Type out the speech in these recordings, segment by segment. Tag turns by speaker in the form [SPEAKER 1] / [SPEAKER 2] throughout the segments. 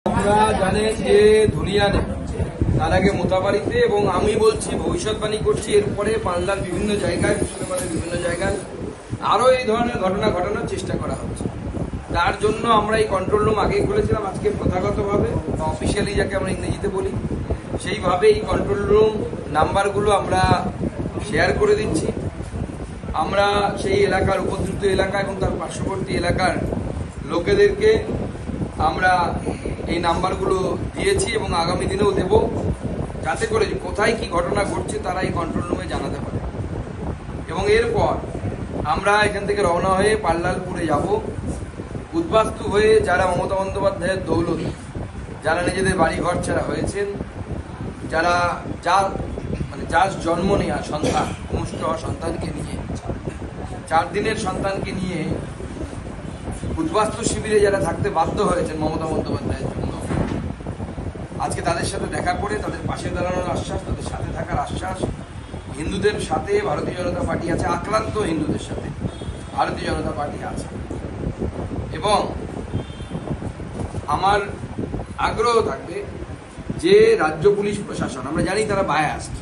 [SPEAKER 1] আপনারা জানেন যে ধুলিয়ানে তার আগে মোতাবাড়িতে এবং আমি বলছি ভবিষ্যৎবাণী করছি এরপরে বাংলার বিভিন্ন জায়গায় মুর্শিদাবাদের বিভিন্ন জায়গায় আরও এই ধরনের ঘটনা ঘটানোর চেষ্টা করা হচ্ছে। তার জন্য আমরা এই কন্ট্রোল রুম আগেই খুলেছিলাম, আজকে প্রথাগতভাবে বা অফিসিয়ালি যাকে আমরা ইংরেজিতে বলি সেইভাবে এই কন্ট্রোল রুম নাম্বারগুলো আমরা শেয়ার করে দিচ্ছি। আমরা সেই এলাকার উপদ্রুত এলাকা এবং তার পার্শ্ববর্তী এলাকার লোকেদেরকে আমরা এই নাম্বারগুলো দিয়েছি এবং আগামী দিনেও দেব, যাতে করে কোথায় কি ঘটনা ঘটছে তারা এই কন্ট্রোল রুমে জানাতে পারে। এবং এরপর আমরা এখান থেকে রওনা হয়ে পাল্লালপুরে যাব। উদ্বাস্তু হয়ে যারা মমতা বন্দ্যোপাধ্যায়ের দৌলত, যারা নিজেদের বাড়িঘর ছাড়া হয়েছেন, যারা যার জন্ম নেওয়া সন্তান, মুষ্ট হওয়া সন্তানকে নিয়ে 4 দিনের সন্তানকে নিয়ে উদ্বাস্তু শিবিরে যারা থাকতে বাধ্য হয়েছেন মমতা বন্দ্যোপাধ্যায়ের জন্য, আজকে তাদের সাথে দেখা করে তাদের পাশে দাঁড়ানোর আশ্বাস, তাদের সাথে থাকার আশ্বাস। হিন্দুদের সাথে ভারতীয় জনতা পার্টি আছে, আক্রান্ত হিন্দুদের সাথে ভারতীয় জনতা পার্টি আছে। এবং আমার আগ্রহ থাকবে যে রাজ্য পুলিশ প্রশাসন, আমরা জানি তারা বায়াস্ট,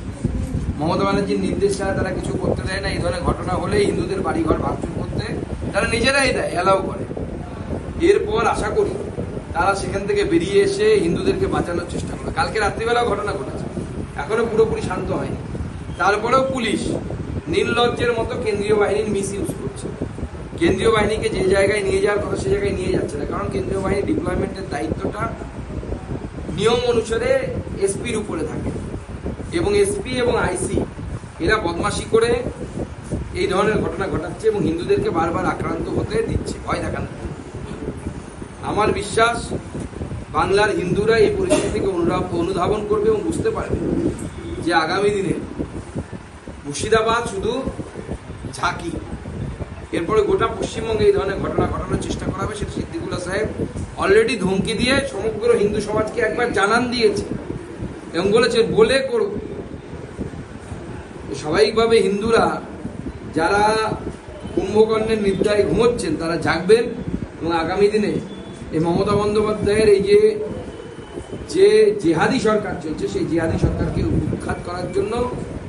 [SPEAKER 1] মমতা ব্যানার্জির নির্দেশ ছাড়া তারা কিছু করতে দেয় না। এই ধরনের ঘটনা হলে হিন্দুদের বাড়িঘর ভাঙচুর করতে তারা নিজেরাই দেয়, অ্যালাউ করে। এরপর আশা করি তারা সেখান থেকে বেরিয়ে এসে হিন্দুদেরকে বাঁচানোর চেষ্টা করে। কালকে রাত্রিবেলাও ঘটনা ঘটেছে, এখনো পুরোপুরি শান্ত হয়নি। তারপরেও পুলিশ নির্লজ্জের মতো কেন্দ্রীয় বাহিনীর মিসইউজ করছে। কেন্দ্রীয় বাহিনীকে যে জায়গায় নিয়ে যাওয়ার কথা সে জায়গায় নিয়ে যাচ্ছে না, কারণ কেন্দ্রীয় বাহিনী ডিপ্লয়মেন্টের দায়িত্বটা নিয়ম অনুসারে এসপির উপরে থাকে এবং এসপি এবং আইসি এরা বদমাশি করে এই ধরনের ঘটনা ঘটাচ্ছে এবং হিন্দুদেরকে বারবার আক্রান্ত হতে দিচ্ছে, ভয় দেখানো। আমার বিশ্বাস বাংলার হিন্দুরা এই পরিস্থিতিকে অনুধাবন করবে এবং বুঝতে পারবে যে আগামী দিনে মুর্শিদাবাদ শুধু ঝাঁকি, এরপরে গোটা পশ্চিমবঙ্গে এই ধরনের ঘটনা ঘটানোর চেষ্টা করা হবে। সেটা সিদ্দিকুল্লাহ সাহেব অলরেডি ধমকি দিয়ে সমগ্র হিন্দু সমাজকে একবার জানান দিয়েছে এবং বলেছে বলে করব। স্বাভাবিকভাবে হিন্দুরা যারা কুম্ভকর্ণের নিদ্রায় ঘুমোচ্ছেন তারা জাগবেন এবং আগামী দিনে এই মমতা বন্দ্যোপাধ্যায়ের এই যে জিহাদি সরকার চলছে সেই জিহাদি সরকারকে উৎখাত করার জন্য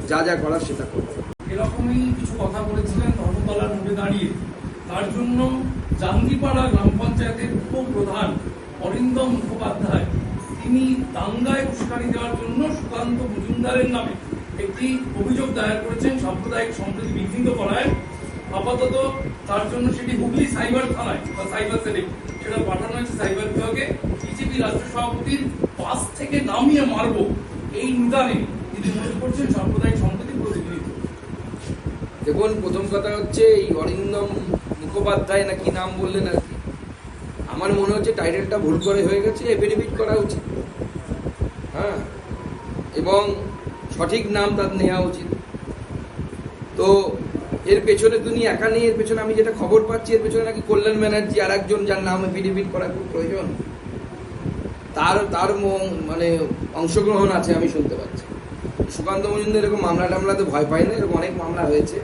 [SPEAKER 1] যা যা করার সেটা করবে।
[SPEAKER 2] এরকমই কিছু কথা বলেছিলেন ধর্মতলার মোড়ে দাঁড়িয়ে। তার জন্য জাঙ্গিপাড়া গ্রাম পঞ্চায়েতের উপপ্রধান অরিন্দম মুখোপাধ্যায় তিনি দাঙ্গায় উস্কানি দেওয়ার জন্য সুকান্ত মজুমদারের নামে একটি অভিযোগ দায়ের করেছেন সাম্প্রদায়িক সম্প্রীতি বিঘ্নিত করায়। আপাতত তার জন্য সেটি হুগলি সাইবার থানায় বা সাইবার সেলে সেটা পাঠানো হয়েছে সাইবার বিভাগে। বিজেপি রাজ্য সভাপতির বাস থেকে নামিয়ে মারব এই নিদানে তিনি মনে করছেন সাম্প্রদায়িক সম্প্রীতি প্রতিনিধিত্ব।
[SPEAKER 1] দেখুন, প্রথম কথা হচ্ছে এই অরিন্দম মুখোপাধ্যায় না কি নাম বললেন আর কি, আমার মনে হচ্ছে টাইটেলটা ভুল করে হয়ে গেছে, এফিডেভিট করা উচিত। হ্যাঁ, এবং সঠিক নাম তার নেওয়া উচিত। তো এর পেছনে তুমি একা নেই, এর পেছনে আমি যেটা খবর পাচ্ছি এর পেছনে নাকি কল্যাণ ব্যানার্জি আর একজন যার নাম এফিডেভিট করা খুব প্রয়োজন, তার মানে অংশগ্রহণ আছে আমি শুনতে পাচ্ছি। সুকান্ত মজুমদার এরকম মামলা টামলাতে ভয় পায় না, এরকম অনেক মামলা হয়েছে।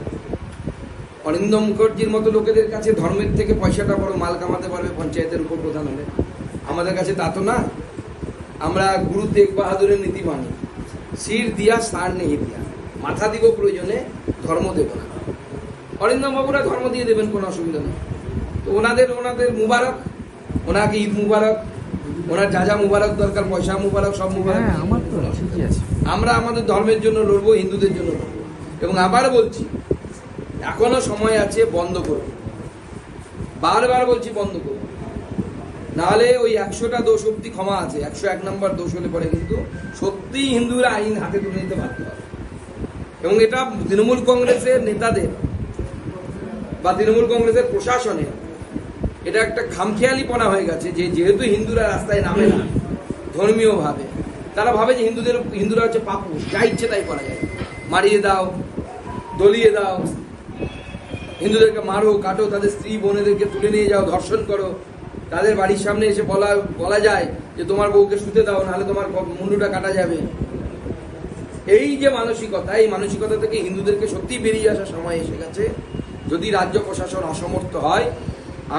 [SPEAKER 1] অরিন্দম মুখার্জির মতো লোকেদের কাছে ধর্মের থেকে পয়সাটা বড় মাল কামাতে পারবে পঞ্চায়েতের উপর প্রধান হলে, আমাদের কাছে তা তো না। আমরা গুরু তেগ বাহাদুরের নীতি মানি, শির দিয়া সার নেই দিয়া, মাথা দিব প্রয়োজনে, ধর্ম দেব না। অরিন্দম বাবুরা ধর্ম দিয়ে দেবেন, কোনো অসুবিধা নেই। তো ওনাদের মুবারক, ওনাকে ঈদ মুবারক, ওনার যা যা মুবারক দরকার, পয়সা মুবারক, সব মুবারক।
[SPEAKER 3] আমার তো ঠিকই আছে।
[SPEAKER 1] আমরা আমাদের ধর্মের জন্য লড়বো, হিন্দুদের জন্য লড়বো। এবং আবার বলছি, এখনো সময় আছে, বন্ধ করবো। বারবার বলছি বন্ধ করবো, নাহলে ওই 100টা দোষ অব্দি ক্ষমা আছে, 101 নম্বর দোষ হলে পরে কিন্তু সত্যিই হিন্দুরা আইন হাতে তুলে নিতে বাধ্য হবে। এবং এটা তৃণমূল কংগ্রেসের নেতাদের বা তৃণমূল কংগ্রেসের প্রশাসনের এটা একটা খামখেয়ালিপনা হয়ে গেছে যে যেহেতু হিন্দুরা রাস্তায় নামে না ধর্মীয়ভাবে, তারা ভাবে যে হিন্দুরা হচ্ছে পাপুষ, যা ইচ্ছে তাই করা যায়, মারিয়ে দাও, দলিয়ে দাও, হিন্দুদেরকে মারো, কাটো, তাদের স্ত্রী বোনেদেরকে তুলে নিয়ে যাও, ধর্ষণ করো, তাদের বাড়ির সামনে এসে বলা যায় যে তোমার বউকে শুতে দাও, নাহলে তোমার মুন্ডুটা কাটা যাবে। এই যে মানসিকতা, এই মানসিকতা থেকে হিন্দুদেরকে সত্যি বেরিয়ে আসার সময় এসে গেছে। যদি রাজ্য প্রশাসন অসমর্থ হয়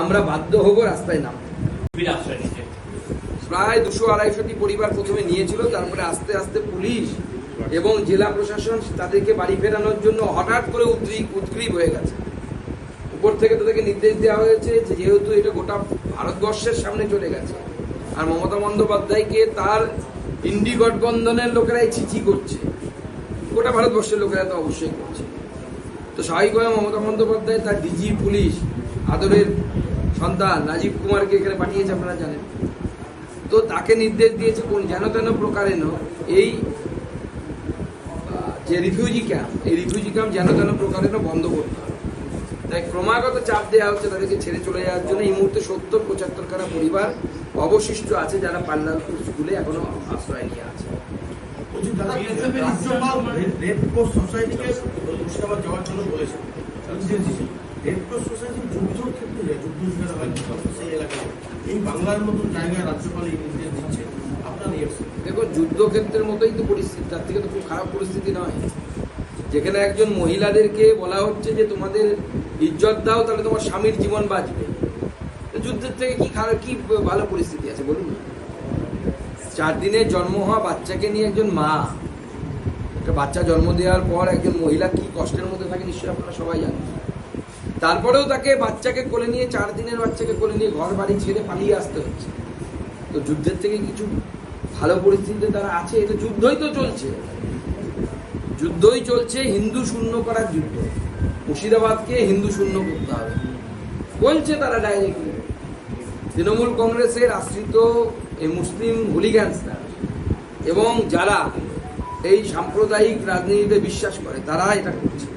[SPEAKER 1] আমরা বাধ্য হব রাস্তায় নামতে। প্রায় 200-250টি পরিবার প্রথমে নিয়েছিল, তারপরে আস্তে আস্তে পুলিশ এবং জেলা প্রশাসন তাদেরকে বাড়ি ফেরানোর জন্য হঠাৎ করে উদ্গ্রীব হয়ে গেছে। উপর থেকে তাদেরকে নির্দেশ দেওয়া হয়েছে যে যেহেতু এটা গোটা ভারতবর্ষের সামনে চলে গেছে, আর মমতা বন্দ্যোপাধ্যায়কে তার ইন্ডি গঠবন্ধনের লোকেরাই ছিচি করছে, গোটা ভারতবর্ষের লোকেরা তো অবশ্যই করছে। তো স্বাভাবিকভাবে মমতা বন্দ্যোপাধ্যায় তার ডিজি পুলিশ আদরের সন্তান রাজীব কুমারকে এখানে পাঠিয়েছে, আপনারা জানেন। তো তাকে নির্দেশ দিয়েছে কোন যেন তেন প্রকারেণ এই যে রিফিউজি ক্যাম্প যেন তেন প্রকারেণ বন্ধ করতে হবে। তাই ক্রমাগত চাপ দেওয়া হচ্ছে তাদেরকে ছেড়ে চলে যাওয়ার জন্য। এই মুহূর্তে 70-75 খানা পরিবার অবশিষ্ট আছে যারা পাল্লালপুর স্কুলে এখনো আশ্রয় নিয়ে আছে।
[SPEAKER 3] রেড ক্রস সোসাইটিকে মুর্শিদাবাদ যাওয়ার জন্য বলেছে। রেড ক্রস সোসাইটির যুদ্ধের ক্ষেত্রে যুদ্ধ যেখানে হয় সেই এলাকায় এই বাংলার মতো জায়গায় রাজ্যপাল এই নির্দেশ দিচ্ছে, আপনার
[SPEAKER 1] দেখো যুদ্ধক্ষেত্রের মতোই তো পরিস্থিতি, তার থেকে তো খুব খারাপ পরিস্থিতি নয়। যেখানে একজন মহিলাদেরকে বলা হচ্ছে যে তোমাদের ইজ্জত দাও তাহলে তোমার স্বামীর জীবন বাঁচবে, যুদ্ধের থেকে কি খারাপ কি ভালো পরিস্থিতি আছে বলুন? 4 দিনে জন্ম হওয়া বাচ্চাকে নিয়ে একজন মা, একটা বাচ্চা জন্ম দেওয়ার পর একজন মহিলা কি কষ্টের মধ্যে থাকে নিশ্চয়ই আপনারা সবাই জানেন। তারপরেও তাকে বাচ্চাকে কোলে নিয়ে 4 দিনের বাচ্চাকে কোলে নিয়ে ঘর বাড়ি ছেড়ে পালিয়ে আসতে হচ্ছে। তো যুদ্ধের থেকে কিছু ভালো পরিস্থিতিতে তারা আছে? এটা যুদ্ধই তো চলছে, হিন্দু শূন্য করার যুদ্ধ। মুর্শিদাবাদকে হিন্দু শূন্য করতে হবে বলছে তারা ডাইরেক্টলি। তৃণমূল কংগ্রেসের আশ্রিত এই মুসলিম হুলিগ্যান্সরা এবং যারা এই সাম্প্রদায়িক রাজনীতিতে বিশ্বাস করে তারা এটা করছে।